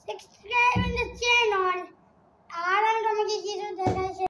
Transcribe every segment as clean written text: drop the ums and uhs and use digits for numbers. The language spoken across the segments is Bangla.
subscribe in the channel আর তোমাকে কিছু দেখাচ্ছি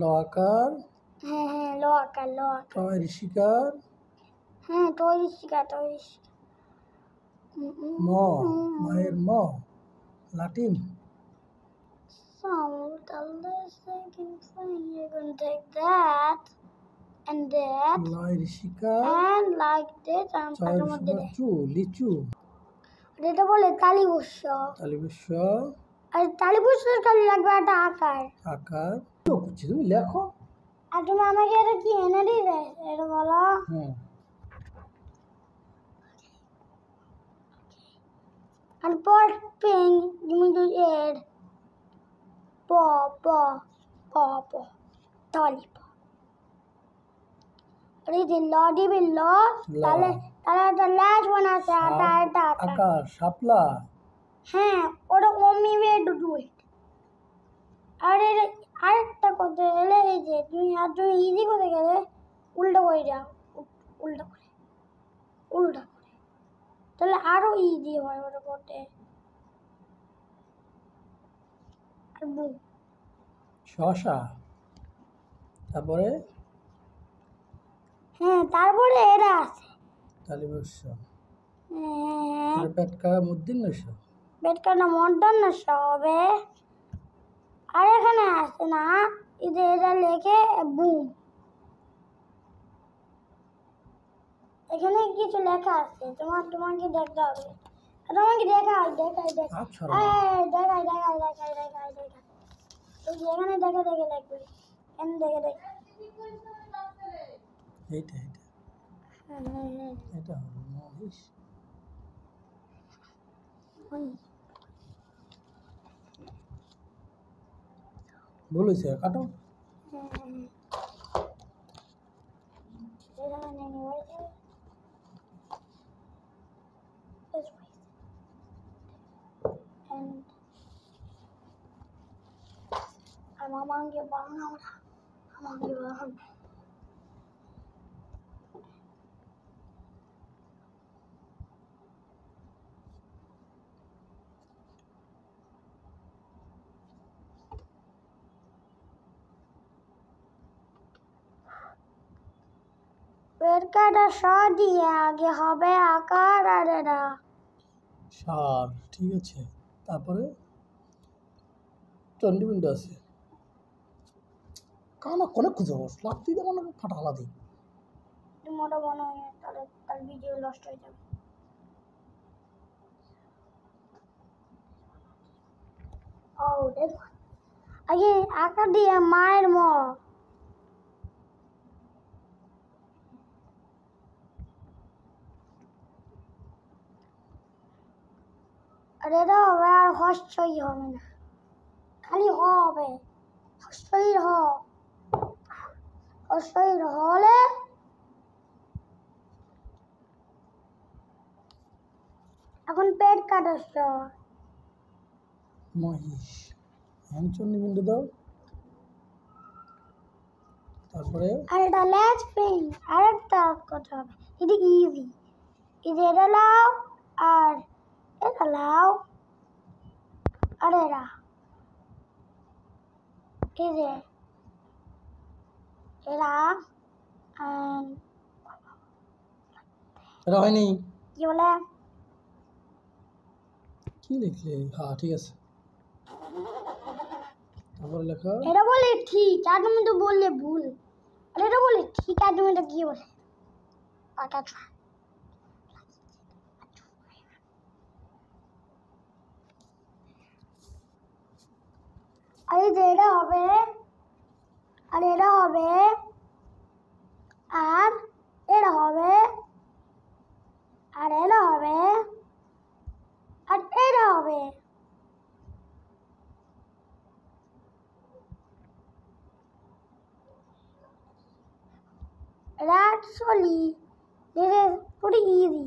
লকার হ্যাঁ লকার টয় শিকার হ্যাঁ টয় শিকার মায়ের লাটিম So the second thing you're gonna take that and that লয়ের শিকার and like this and চয়ের শিকার লিচু এটা বলে তালিবস্য আর তালিবস্যের কালি লাগবে একটা আকার করছি তুমি লেখো আর তুমি আমাকে এটা কি এনে দিবে এটা বলো and putting give me the air po tolip reading lodi billo তাহলে the last one আছে এটা আকার শাপলা হ্যাঁ ওটা অমি ওয়ে টু ডু ইট আরেকটা কথা হলে এই যে তুমি ইজি করে গেলে উল্টো করে যাও উল্টো করে তাহলে আরো ইজি হয় ওটা করতে শশা তারপরে হ্যাঁ তারপরে এরা আছে তালিবস্য হ্যাঁ পেটকা মুদ্দিন্নস্য বেটকাটা মডার্ন হবে আর এখানে আছে না এটা লেখে বুম এখানে কিছু লেখা আছে তোমাকে দেখতে হবে তোমাকে দেখাই এখানে দেখে লিখবে দেখে এইটা এটা হলো মহিষ বলেছে কাটো আমাকে বানাও আমাকে বানাও পেটকাটা দিয়ে আগে হবে আকার আর এরা সার ঠিক আছে তারপরে চন্ডিবিন্দ আছে কানা কোনে খুঁজে লাভ দিয়ে দেবো না ফাটা আলাদা মোটা মনে হয় তার ভিডিও নষ্ট হয়ে যাবে ও দেখো আগে আকার দিয়ে মায়ের আর এটা হবে আর হস্যই হবে না খালি হবে হস্যই হলে এখন পেট কাটছ মহিষ চন্ডিবিন্দ দাও তারপরে আর এটা ল্যাচ পেন আরেকটা কথা হবে এটা ইজি এটা লাও আর এটা লাও আর এরা এই যে এরা এটা হয়নি কি বলে কি লিখলে হ্যাঁ ঠিক আছে তারপরে লেখা এটা বলে ঠিক আর তুমি তো বললে ভুল আর এটা বলে ঠিক আর তুমি তো কি বলে আর এই যে এটা হবে, আর এটা হবে, আর এটা হবে, আর এটা হবে, আর এটা হবে। Actually, this is pretty easy.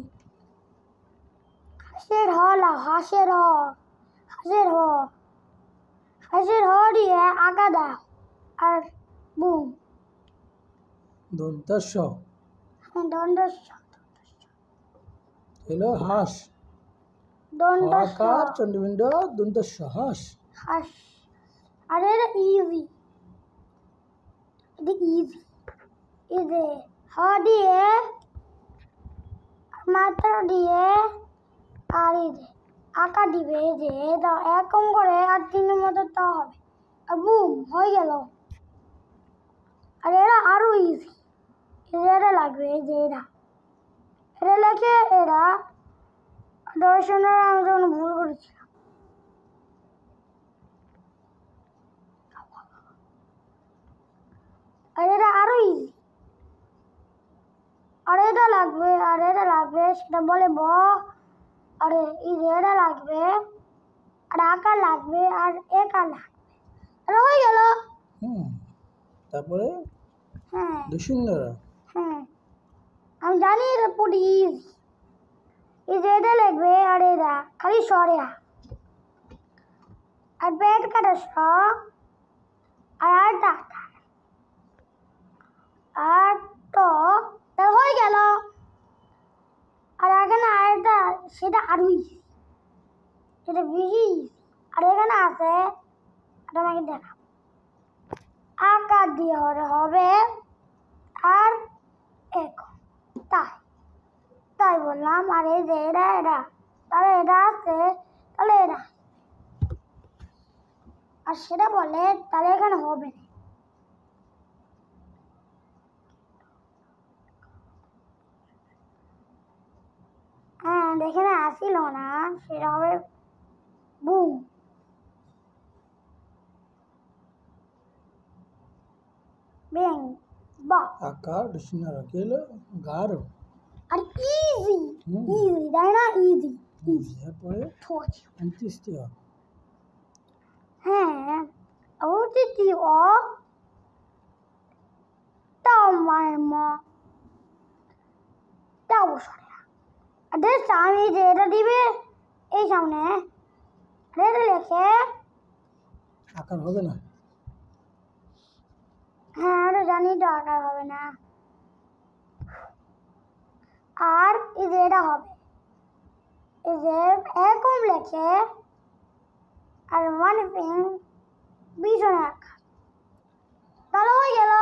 হাঁসের হ লাও, হাঁসের হ, হাঁসের হ, হাঁসের হ দিয়ে আঁকা দাও, আর বুম। দন্তস্ব দণ্ডস্ব, হলো হাঁস। দণ্ডস্ব, আকার চন্দ্রবিন্দু দন্তস্ব হাঁস। হাঁস। আর এটা ইজি, এটা ইজি। এই যে হ দিয়ে, মাত্রা দিয়ে, আর এই যে আঁকা দিবে, এই যে এটা এরকম করে আর তিনের মতো তা হবে, আর বুম হয়ে গেল। আর এরা আরো ইজি, এটা লাগবে, এই যে এটা লেখে এরা দর্শনের আমি যখন ভুল করেছিলাম। আর এটা আরো ইজি। আর এটা লাগবে, আর এটা লাগবে, সেটা বলে ব। আর এই যে এটা লাগবে, আর আকার লাগবে, আর একা লাগবে, আর হয়ে গেল। তারপরে হ্যাঁ দুশূন্যরা। হ্যাঁ, আমি জানি এটা পুরো ইজি। এই যে এটা লাগবে, আর এটা খালি সরিয়া, আর পেট কাটা স, আর আটা, আর তো হয়ে গেল। আর এখানে আরেকটা, সেটা আরো ইজি, সেটা বেশি ইজি। আর এখানে আছে, তোমাকে দেখা, আকার দিয়ে হবে, আর এখন তাই বললাম। আর এই যে এটা তাহলে এটা আছে, তাহলে এটা, আর সেটা বলে তাহলে এখানে হবে না। হ্যাঁ, এখানে আসিল না, সেটা হবে বুম। বেং বা আকার দুশূন্যরা কি হলো গাঢ়। আর ইজি, ইজি তাই না, ইজি ইজি। তারপরে ঠোঁচ। অন্ত্যেষ্টিয়া। হ্যাঁ, অতিথি ও তাও মায়ের মা, তাও সরে। আর আমি যে এটা দিবে এই সামনে, এটা লেখে আকার হবে না। হ্যাঁ, ওটা জানি তো আকার হবে না। আর এই যে এটা হবে, এই যে এরকম লেখে, আর ওয়ান ফিং পিছনে আঁকা, তাহলে হয়ে গেল।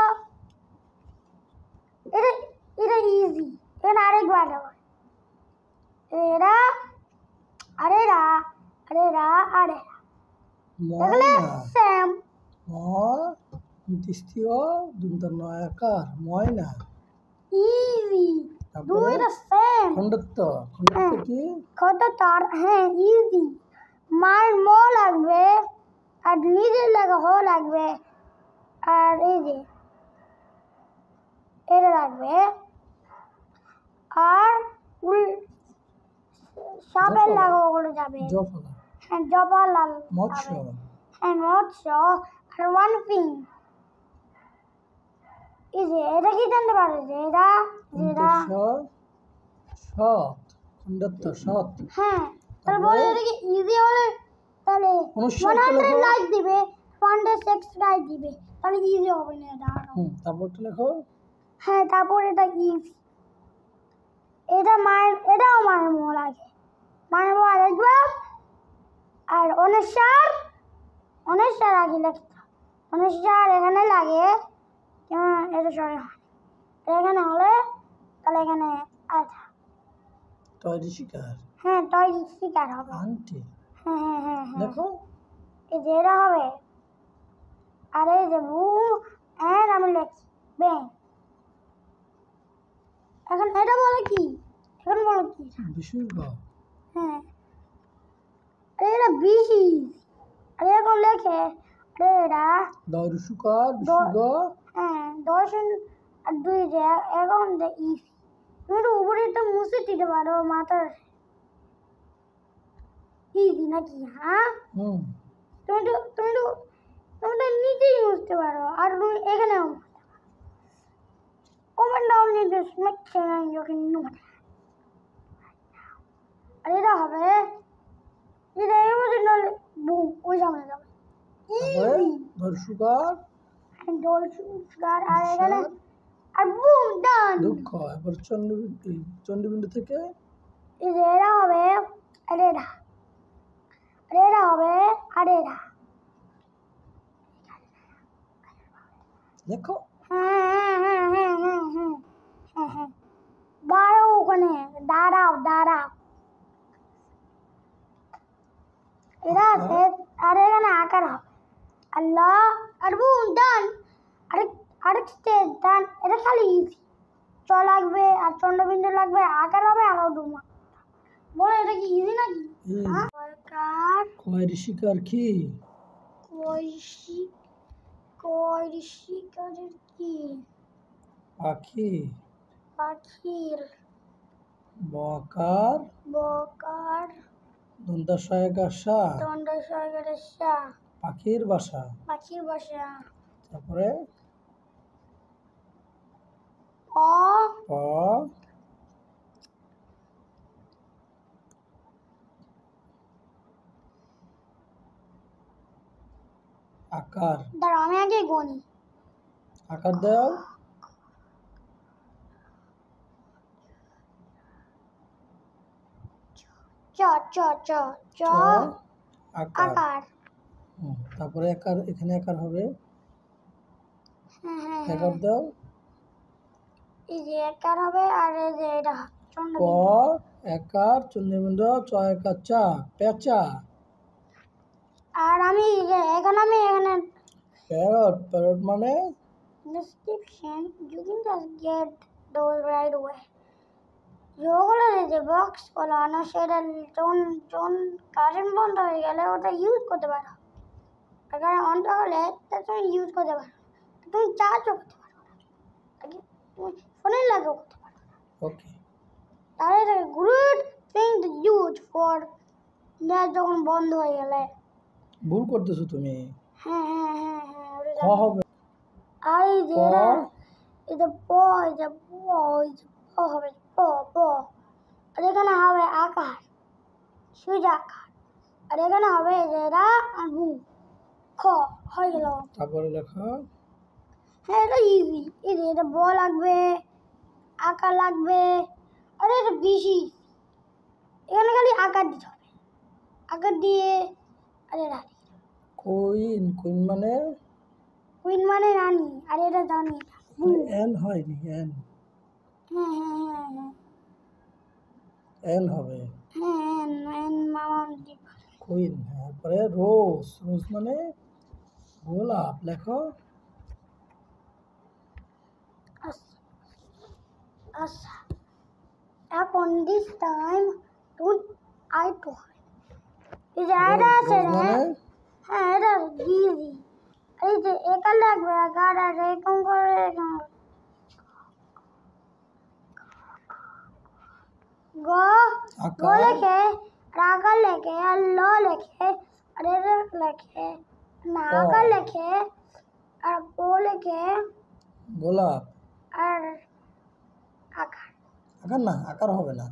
এটা ইজি। এটা আরেকবার দেবো, এরা আর এরা আর এরা আর এরা দেখলে সেম। অন্ত্যেষ্টিয় দন্তন্য আকার ময়না। ইজি, তারপরে দুইটা সেম। খণ্ডত্ব। খণ্ডত্ব কি? কত তার, হ্যাঁ ইজি। মার ম লাগবে, আর নিজের লাগে হ লাগবে, আর এই যে এটা লাগবে, আর সাপের লাগা ওগুলো যাবে। জফলা। হ্যাঁ জপালাল মৎস্য। হ্যাঁ মৎস্য। আর ওয়ান ফিং, এই যে এটা কি জানতে পারো, যে এটা সৎ। খণ্ডত্ব সৎ। হ্যাঁ, তাহলে বলে এটা কি ইজি হলে তাহলে 100 লাইক দিবে, 100 সাবস্ক্রাইব দিবে, তাহলে ইজি হবে না এটা। তারপরটা লেখো। হ্যাঁ, তারপর এটা ইজি। এটা মায়ের, এটাও মায়ের মোহ লাগে, মায়ের মোহ আরেকবার। আর অনেশ্বর আগে লিখতে, অনেশ্বর এখানে লাগে, এটা সরে হয়, এখানে হলে তাহলে এখানে আচ্ছা তৈরি শিকার। হ্যাঁ তৈরি শিকার হবে। আন্টি। হ্যাঁ হ্যাঁ হ্যাঁ হ্যাঁ, দেখো এই যে এটা হবে। আর এই যে আমি লিখছি ব্যাং। এখন এটা বলে কি, এখন বলো কি? বিশুদ্ধ। হ্যাঁ, এটা বেশি। আর এখন লেখে আরে এরা দরশুকার বিশুগ হ্যাঁ 10 আর 2 যে এখন ইসি তুমি তো উপরে একটা মুছে দিতে পারো মাথার ইজি নাকি হ্যাঁ হুম তুমি তো নিজেই মুছতে পারো আর তুমি এখানেও comment down in the section and you can know আর এটা হবে এটা ইমোশনাল বুম ওই সামনে যাবে তারপরে দরশুকার ডলসুগার আর এখানে আর বুম ডান দুঃখ এবার চন্ডীবিন্দু থেকে এই যে এটা হবে আর এটা হবে আর এটা দেখো হ্যাঁ দাঁড়াও ওখানে দাঁড়াও এটা আছে আর এখানে আকার হবে আল্লাহ আর বুম ডান আরেক স্টেজ ডান এটা খালি ইজি চ লাগবে আর চন্দ্রবিন্দু লাগবে আকার হবে আর ডুমা বলো এটা কি ইজি নাকি সরকার কয় ঋষিকার কি কৈশিকারের কি পাখি পাখির বকার দন্তাশয়কাশা দণ্ডসরকারের সা পাখির বাসা তারপরে অ প আকার দাঁড়াও আমি আগে গনি আকার দাও চ চ চ চ আকার আকার তারপরে আকার এখানে আকার হবে হ্যাঁ আকার দাও এই যে আকার হবে আর এই যে এটা প চন্দ্রবিন্দু একার চন্দ্রবিন্দু চ একার চা পেঁচা আর আমি এখানে প্যারট মানে description you can just get those right away যেগুলো যে বক্স গুলো সেটা যখন কারেন্ট বন্ধ হয়ে গেলে ওটা ইউজ করতে পারো আর কারেন্ট অন হলে তা তুমি ইউজ করতে পারো তুমি চার্জও করতে পারো তুমি ফোনের লাগেও করতে পারো ওকে তাহলে এটা good thing to use for net যখন বন্ধ হয়ে গেলে ভুল করতেছো তুমি হ্যাঁ খ হবে আর এই যে প এটা প হবে প আর এখানে হবে আকার সুজ আকার আর এখানে হবে যে এটা আর বু খ হয়ে গেল তারপরে লেখো হ্যাঁ এটা ইজি এটা ব লাগবে আকার লাগবে আর এটা বেশি এখানে খালি আকার দিতে হবে আকার দিয়ে আর এটা কুইন মানে কুইন মানে রানী আর এটা জানি এন হয়নি এন হ্যাঁ এন হবে মামা কুইন তারপরে রোজ মানে গোলাপ লেখো আচ্ছা এখন this time to I to এই যে এটা আছে রোজ মানে হ্যাঁ এটা ইজি এই যে একা লাগবে আকার আর এরকম করে গ আকার লেখে রাগা লেখে আর ল লেখে আর এটা লেখে না আকার লেখে আর ও লেখে গোলাপ আর আকার আকার না আকার হবে না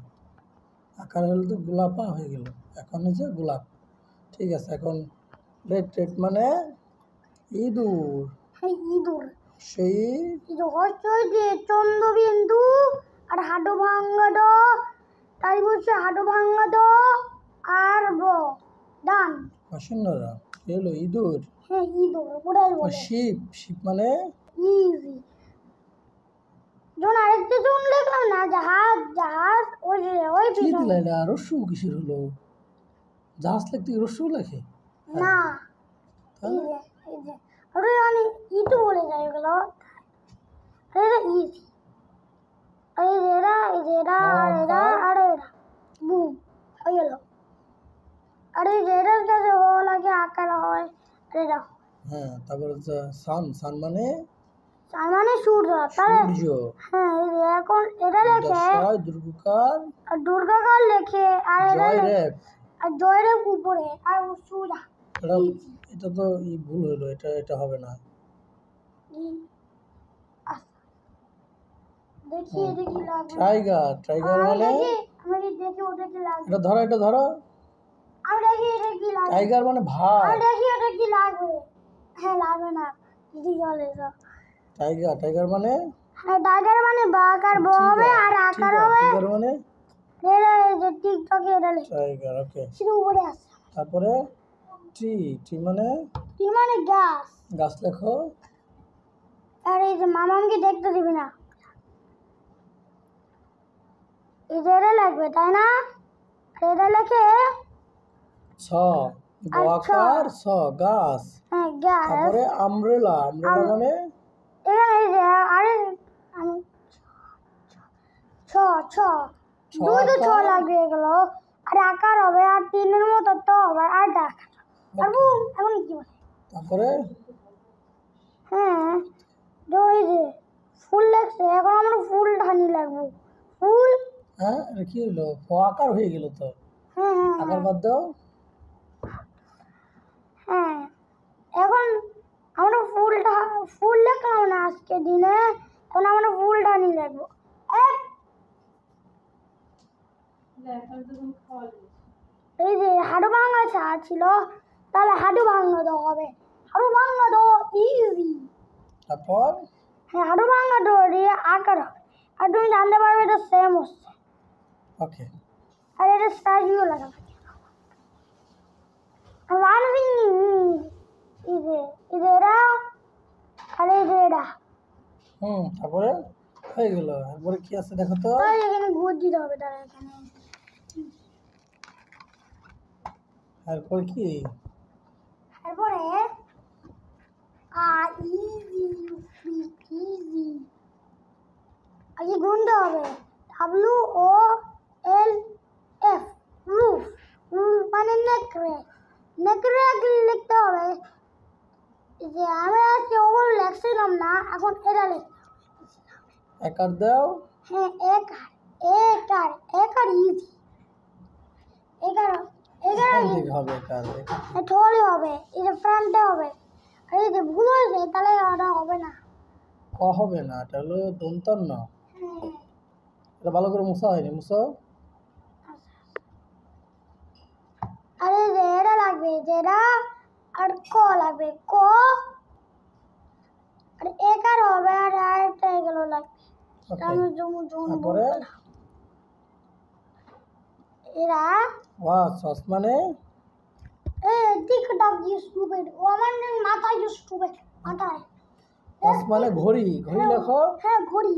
আকার হলে তো গোলাপা হয়ে গেল এখন হচ্ছে গোলাপ ঠিক আছে এখন রেড মানে ইঁদুর হ্যাঁ ইঁদুর সেই হচ্ছে যে চন্দ্রবিন্দু আর হাঁটু ভাঙ্গা ড তাই বলছে হাঁটু ভাঙ্গা ড আর ব ডান অসুন্দরা এলো ইঁদুর হ্যাঁ ইঁদুর ওটাই বলে শিপ মানে ইজি যখন আরেকটা যখন লিখলাম না জাহাজ ওই কি পিছনে দিলা এটা রস্যু কিসের হলো জাহাজ লিখতে কি রস্যু লেখে না তাহলে এই যে ওটা আমি ইটু বলে যাই ওগুলো এটা ইজি আর এই যে এটা আর এটা বুম হয়ে গেল আর এই যে এটার কাছে ও লাগে আকার হয় আর এটা হ্যাঁ, তারপরে হচ্ছে সান, সান মানে তার মানে সূর্য। তাহলে সূর্য। হ্যাঁ, এই যে এখন এটা লেখে দশায় দুর্গাকার আর দুর্গাকার লেখে আর এটা জয় লেখে রেপ। আর জয়রের উপরে আর সূর্য। এটা এটা তো ভুল হলো, এটা এটা হবে না। দেখি এটা কি লাগবে। টাইগার, টাইগার আমি মানে দেখি ওটা কি লাগবে। এটা ধরো, এটা ধরো। আমি দেখি এটা কি লাগবে। টাইগার মানে ভাই। আমি দেখি ওটা কি লাগবে। হ্যাঁ, লাগবে না দিদি চলে তো। টাইগার, টাইগার মানে হ্যাঁ, টাইগার মানে বাঘ আর ব হবে আর আকার হবে। টাইগার মানে এটা এই যে টিকটকে এটা লেখে টাইগার। ওকে, শুধু উপরে আছে। তারপরে ট্রি, ট্রি মানে কি মানে গাছ। গাছ লেখো। আর এই যে মামামকে দেখতে দিবি না। এই যে এটা লাগবে তাই না। আর এটা লেখে ছ, গোয়াকার ছ, গাছ। হ্যাঁ গাছ। তারপরে আমব্রেলা, আমব্রেলা মানে এখানে এই যে আরে আমি ছ ছ দুটো ছ লাগবে এগুলো। আর আকার হবে আর তিনের মতো তো হবে আর ডাক আর বুম। এখন কি বলে তারপরে হ্যাঁ তো এই যে ফুল লাগছে। এখন আমরা ফুল ধানি লাগবো। ফুল হ্যাঁ, এটা কি হলো? ফ আকার হয়ে গেল তো। হ্যাঁ হ্যাঁ আকার বাদ দাও। হ্যাঁ, এখন আমরা ফুল লিখলাম না আজকে দিনে। এখন আমরা ফুল ধানি লাগবো। এক এই যে হাড়ু ভাঙা চা ছিল, তাহলে হাড়ু ভাঙা দাও হবে। হাড়ু ভাঙা দাও ইজি। তারপর হ্যাঁ, হাড়ু ভাঙা দাও দিয়ে আকার হবে। আর তুমি জানতে পারবে এটা সেম হচ্ছে। ওকে, আর এটা স্টাইলিও লাগাবে। আর মানবি এই যে এটা আর এই যে এটা। তারপরে হয়ে গেল। এরপরে কি আছে দেখো তো। তাহলে এখানে ঘুর দিতে হবে। তারা এখানে এরপর কি? তারপরে ইজি ইজি আগে গুনতে হবে। WOLF roof. রুফ মানে নেকড়ে। নেকড়ে আগে লিখতে হবে। যে আমরা আজকে ওগুলো লিখছিলাম না, এখন এটা লিখতে হবে। একার দাও। হ্যাঁ, একার ইজি। এগারো এগারো কোন দিকে হবে একার? ঠোলে হবে। এই যে ফ্রন্টে হবে। আর এই যে ভুল হয়েছে তাহলে ওটা হবে না। ক হবে না, এটা হলো দন্তন্য। হ্যাঁ, এটা ভালো করে মুছা হয়নি, মুছো। আর এই যে এটা লাগবে যেটা আর ক লাগবে ক। আর একার হবে আর আরেকটা এগুলো লাগবে। ওকে, আমি জমু জমু তারপরে এরা সস মানে টিকটক ইউ স্টুপিড। ও আমার মাথায় ইউ স্টুপিড মাথায়। সস মানে ঘড়ি, ঘড়ি লেখো। হ্যাঁ, ঘড়ি।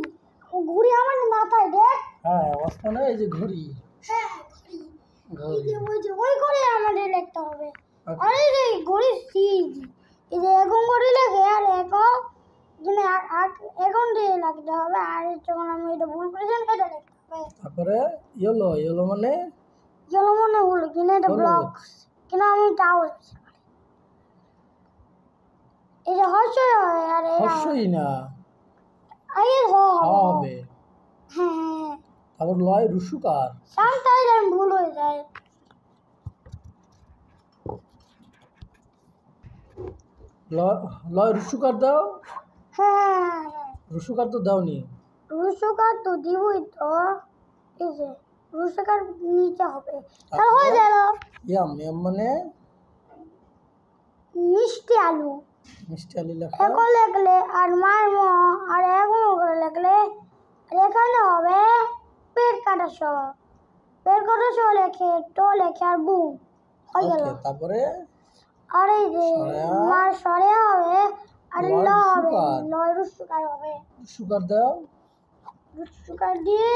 ঘড়ি আমার মাথায় দেখ। হ্যাঁ, সস মানে এই যে ঘড়ি। হ্যাঁ, ঘড়ি। ঘড়ি। ওই ঘড়ি আমাদের লিখতে হবে। Okay. আর এই যে ঘড়ি সিজ এই যে এখন ঘড়ি লেখে আর এখন যিনি এখন দিয়ে লাগতে হবে। আর যখন আমি এটা ভুল করেছিলাম এটা লিখতে হবে। তারপরে ইয়েলো, ইয়েলো মানে যেন মনে হলো কিনা এটা হলুদ। ব্লক কিনা আমি তাও এই যে হর্ষই হবে আর হর্ষই না, আগে হ হাওয়া হবে। হবে। হ্যাঁ, তারপর লয় রুসুকার। সামটাইম আমি ভুল হয়ে যায়। লয় রুসুকার দাও। হ্যাঁ, রুসুকার তো দাওনি। রুসুকার তো দিবই তো। এই যে রুসুকার নিচে হবে। তাহলে হয়ে গেল ইয়াম, ইয়াম মানে মিষ্টি আলু। মিষ্টি আলু লেখা। এখন লিখলে আর মার ম আর এখন করে লিখলে আর এখানে হবে পেট কাটা সহ। পেট কাটা সহ লেখে টো লেখে আর বুম হয়ে গেল। ওকে, তারপরে আর এই যে সরেয়া। মার সরে হবে আর লয় ল হবে। রুসুকার। লয় রুসুকার হবে। রুসুকার দাও। রুসুকার দিয়ে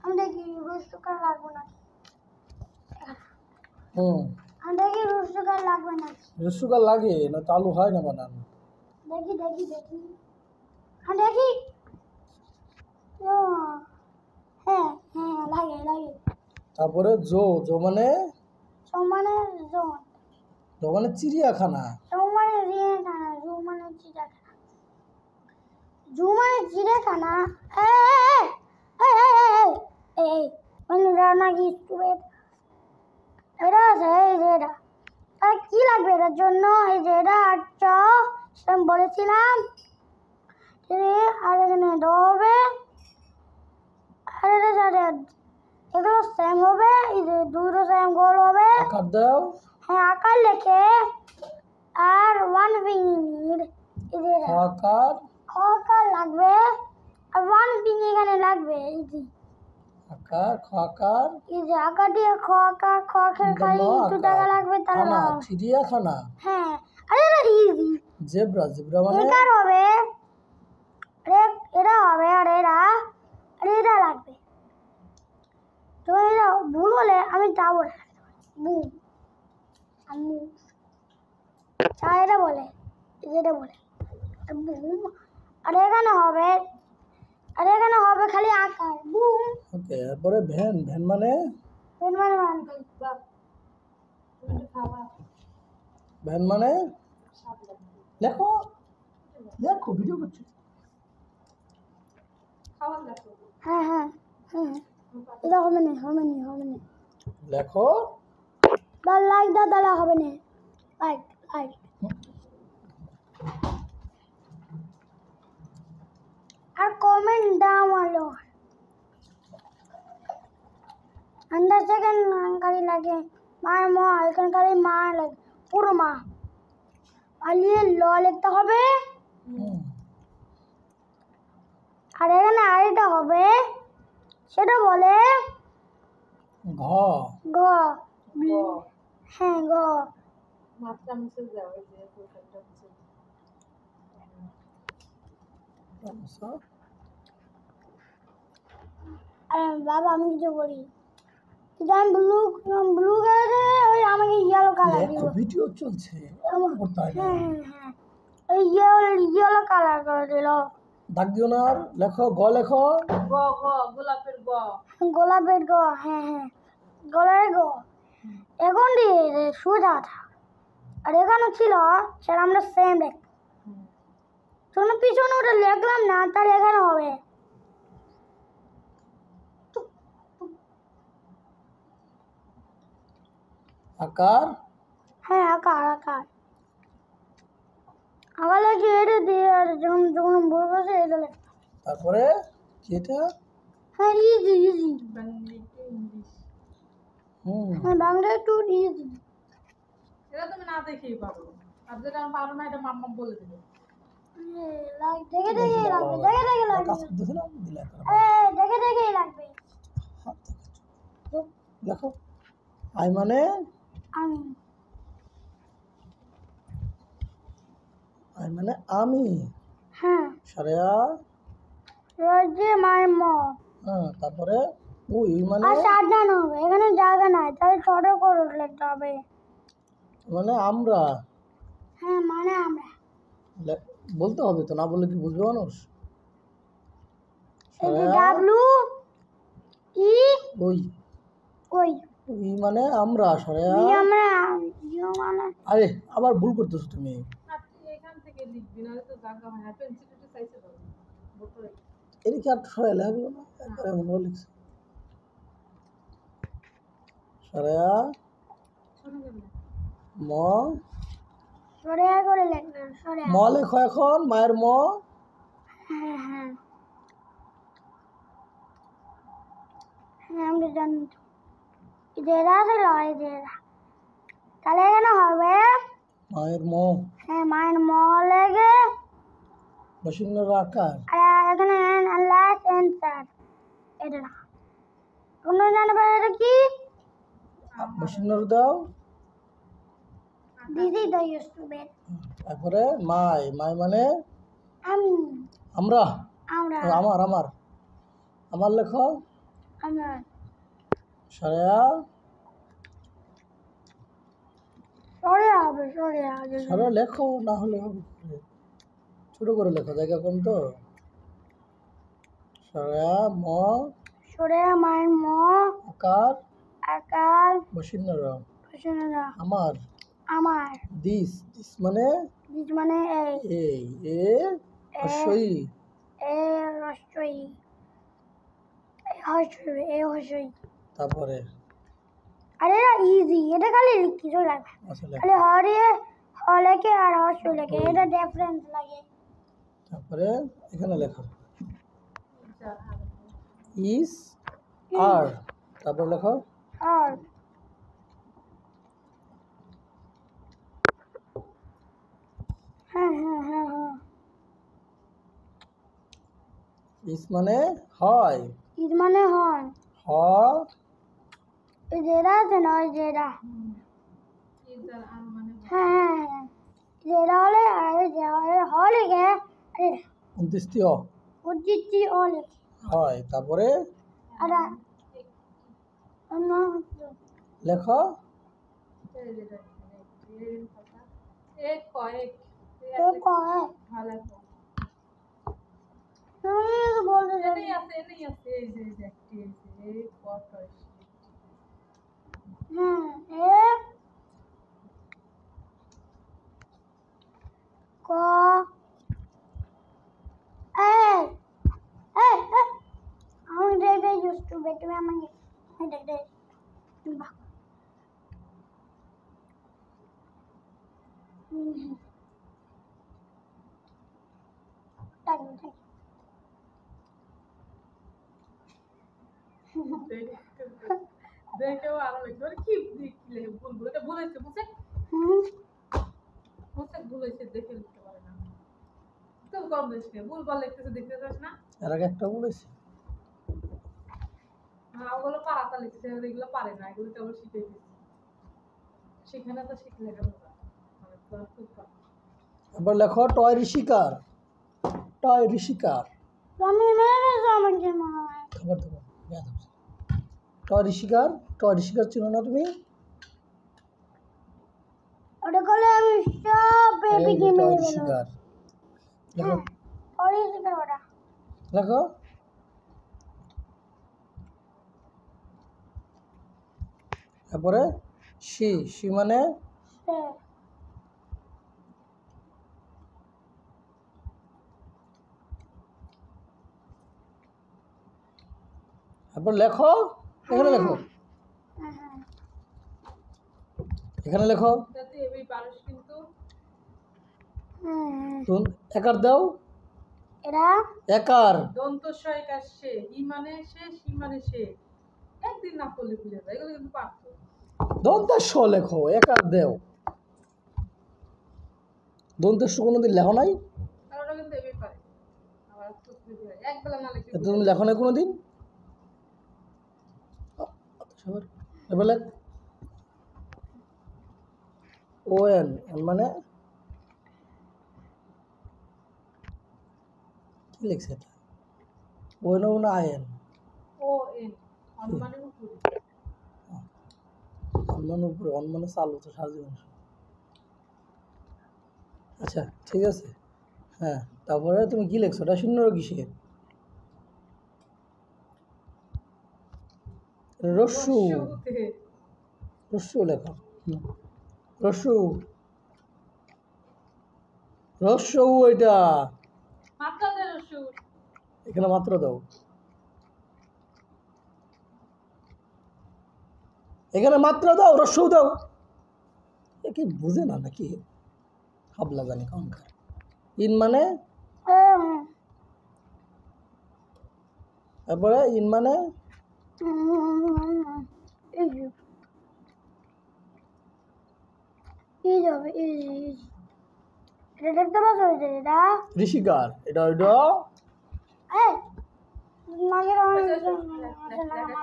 আমি দেখি রুসুকার লাগবে না। আমি দেখি রুসুকার লাগবে না। রুসুকার লাগে না, তো আলু হয় না বানানো। দেখি দেখি দেখি আমি দেখি। ও, হ্যাঁ হ্যাঁ লাগে লাগে। তারপরে জো, জো মানে সমানে জন। মানে চিড়িয়াখানা। জু মানে চিড়িয়াখানা, জু মানে চিড়িয়াখানা, জু মানে চিড়িয়াখানা। এই এই এই এই এই এই মানে নাকি স্টুপিড। এটা আছে এই যে এটা, আর কি লাগবে এটার জন্য? এই যে এটা আচ্ছা আমি বলেছিলাম। আর এখানে দেওয়া হবে, আর এটা যাতে এগুলো সেম হবে, এই যে দুটো সেম গোল হবে। আকার দাও। হ্যাঁ আকার লেখে, আর ওয়ান ফিঙ্গার এই যে খ আকার। খ আকার লাগবে, আর ওয়ান ফিঙ্গার এখানে লাগবে। এই যে আকার খ আকার। এই যে আকার দিয়ে খ আকার, খ আকার খালি একটু টাকা লাগবে তাহলে খানা, হবে। চিড়িয়াখানা। হ্যাঁ আরে এটা ইজি। জেব্রা, জেব্রা মানে এটার হবে, এটা হবে, আর এটা লাগবে। তো এটা ভুল হলে আমি যাবো না। বুম আমি এটা বলে, যেটা বলে বুম। আর এখানে হবে, আর এখানে হবে খালি আকার বুম। ওকে। এরপরে ভ্যান, ভ্যান মানে ভ্যান মানে লেখো, লেখো, ভিডিও করছি। হ্যাঁ হ্যাঁ হ্যাঁ এটা হবে না, হবে না, হবে না। লেখো। লাইক দাদা হবে না, লাইক লাইক। আর কমেন্ট দাও আলো। अंदर सेकंड करी लगे मार मा এখানে খালি মা লাগে, পুরো মা। আলিয়ে ল লিখতে হবে, আর এখানে আরেকটা হবে, সেটা বলে ঘ। গ। হ্যাঁ গ। মাত্রা মুছে যাও, এই যে পোশাকটা মুছে বাবা আমি কিছু বলি, কিন্তু আমি ব্লু কালারে ওই আমাকে ইয়েলো কালার দিব। ভিডিও চলছে, এমন করতে হয় না। হ্যাঁ হ্যাঁ হ্যাঁ ওই ইয়েলো কালার করে দিল। দাগ দিও না, আর লেখো, গ লেখো। গ, গ, গোলাপের গ। গোলাপের গ। হ্যাঁ হ্যাঁ গোলাপের গ। এখন দিয়ে সোজা থাক, আর এখানে ছিল সেটা আমরা সেম লিখতাম। শোনো পিছনে ওটা লিখলাম না, তাহলে এখানে হবে আকার। হ্যাঁ আকার আকার। আবার লাগে এটা দিয়ে, আর যখন যখন বলবো সে এটা লিখতাম। তারপরে যেটা হ্যাঁ ইজি ইজি। বাংলা একটু ইংলিশ। হ্যাঁ বাংলা একটু ইজি। এটা তুমি না দেখেই পারো, আর যেটা আমি পারো না এটা মাম্মা বলে দেবে। লাইক দেখে দেখে লাগবে, দেখে দেখে লাগবে, কাজ করতেছিলাম, দিলে একটা দেখে দেখেই লাগবে। হাত দেখাচ্ছ। লেখো। আই মানে আমি, আই মানে আমি। হ্যাঁ সারেয়া। রোজে মায়ের ম। হ্যাঁ, তারপরে উই মানে আর সাজানো হবে, এখানে জায়গা নাই, তাহলে ছোট করে লিখতে হবে। মানে আমরা। হ্যাঁ মানে আমরা। বলতে হবে তো, না বললে কি বুঝবে মানুষ? এই যে ডাব্লু ই ওই, ওই উই মানে আমরা। সারেয়া। ই আমরা, ইউ মানে আরে আবার ভুল করতেছো তুমি। আর তুই এখান থেকে লিখবি, না তো জায়গা হয় না, পেন্সিল একটু সাইজে দাও বোতলে। এদিকে আর সরাই লেখা না, একবারে মনে হয় লিখছে। সারেয়া। শোনো কেমন ম। সরে করে লিখলাম, সরে। ম লেখো এখন, মায়ের ম। হ্যাঁ হ্যাঁ হ্যাঁ আমরা জানি তো। এরা ছিল এরা, তাহলে এখানে হবে মায়ের ম। হ্যাঁ মায়ের ম লেগে, বসিন্নর আকার। আর এখানে লাস্ট অ্যান্সার এটা না। অন্য জানবে এটা কি? বসিন্নর দাও। দিদি দ্য স্টুপিড। তারপরে মাই, মাই মানে আমি, আমরা। আমরা, আমার, আমার, আমার লেখো। আমরা। সারেয়া। সরে হবে, সরে হবে। সারা লেখো, না হলে হবে কি করে? ছোট করে লেখো, জায়গা কম তো। সারেয়া ম। সরে মায়ের ম। আকার। আকার। বসিন্নর প্রশ্নরা আমার। আমার। দিস দিস মানে দিস মানে এই এ হস্যই এ হস্যই হস্যই এ হস্যই। তারপরে আরে এটা ইজি, এটা খালি কিছু লাগবে আচ্ছা লেখো খালি হ লেখে আর হস্যই লেখে, এটা ডিফারেন্স লাগে। তারপরে এখানে লেখো যা আর ইস আর তারপর লেখো আর হ্যাঁ হ্যাঁ হ্যাঁ হ্যাঁ ইস মানে হয় ইজ মানে হয়। হ এই যেটা আছে না, ওই যেটা, ইজার আর মানে হ্যাঁ হ্যাঁ হ্যাঁ যেটা হলে হ লেখে, আরে 29 অ উজ্জিতি ও লেখে। হয় তারপরে আর অন্য লেখো এই যেটা এই কথা এক কয়েক কেউ কয় ভালো তুমি তো বলতে চাই। এনেই আছে এই যে দেখতে এই কত হ্যাঁ ক এই এই আমি দেখে ইউজ টু বেট তুমি আমাকে দেখে বাহ তাই তাই দেখেও আরো লাগবে কি লিখলে ভুল এটা বলেছে বুঝে হুম বুঝে বলেছে দেখে লিখতে পারে না তো কম লিখছে ভুল বল লিখতেছে দেখতে যাস না এর আগে একটা বলেছি হ্যাঁ ওগুলো পারাতা লিখছে এগুলো পারে না এগুলো কেবল শিখে দিচ্ছে সেখানে তো শিখলে কেন মানে তো আর খুব কম। এবার লেখো টয় ঋষিকার টয় ঋষিকার আমি মেরে আমার যে মনে হয় খবর দেবো টয় ঋষিকার চিনো না তুমি ওটা করলে আমি সব বেবি এই যে গেম টয় মেরে ফেলবো। ঋষিকার লেখো ওই শিকার ওটা লেখো তারপরে সি মানে সে তারপর লেখো এখানে লেখো হ্যাঁ হ্যাঁ এখানে লেখো যাতে এই পারস কিন্তু তুমি একার দাও এরা একার দন্ত সহায়ক আসছে ই মানে সে সি মানে সে একদিন না করলে ভুলে যায় এগুলো কিন্তু পারতো দন্তের স লেখো একার দেও দন্তের স কোনোদিন লেখো নাই আর ওটা কিন্তু এমনি পারে আবার এক বেলা না লিখে এ তুমি লেখো নাই কোনোদিন সবার এবার লেখ ও এন মানে কি লিখছে এটা ও এন না আই এন ও এন অনুমানের উপরে অন্যান্য উপরে অন্যান্য চালু তো সারা জীবন আচ্ছা ঠিক আছে হ্যাঁ তারপরে তুমি কি লিখছো ওটা শূন্য কিসে রস্যু রস্যুতে রস্যু লেখো রস্যু রস্যু এটা মাত্রা দে রস্যু এখানে মাত্র দাও এখানে মাত্র দাও রস্যু দাও এ কি বুঝে না নাকি হাবলা জানি কনকার ইন মানে তারপরে ইন মানে ইজ হবে ইজ এটা দেখতে পাচ্ছ ওই যে এটা ঋষিকার এটা ওইটা এই মাগের অনেক লেখা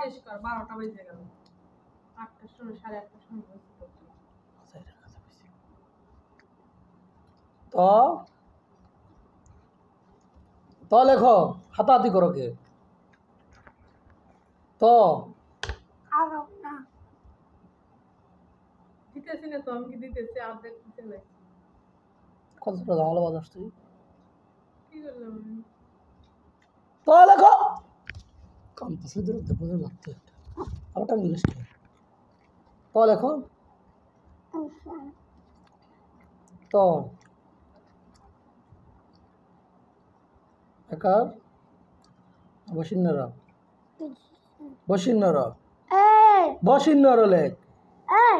শেষ কর 12টা বেজে গেল 8টার সময় 8:30টার সময় বসে পড়ছি তো তো লেখো হাতাহাতি করো কে তো আগো না দিতেছি না তো আমি কি দিতেছি অর্ধেক দিতে লাগছে কতটা ঝামেলা বাজাস তুই কি করলাম আমি তো লেখো কম্পাসে ধরে বোঝা লাগতো একটা আবার টাইম লিস্ট তো লেখো একার বসিন্নর বসিন্নর এই বসিন্নর লেখ এই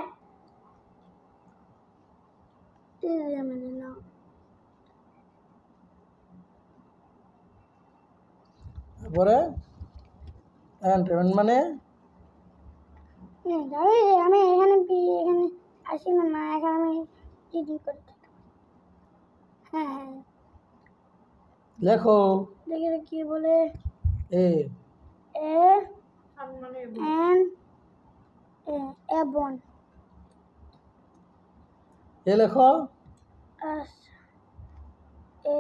এই যে মানে না তারপরে এন্টারটেনমেন্ট মানে আমি এখানে আসিলাম না এখানে আমি চিটিং করতে হ্যাঁ হ্যাঁ লেখো দেখি তো কি বলে এ এ আমি মানে এন এবন এ লেখো এস এ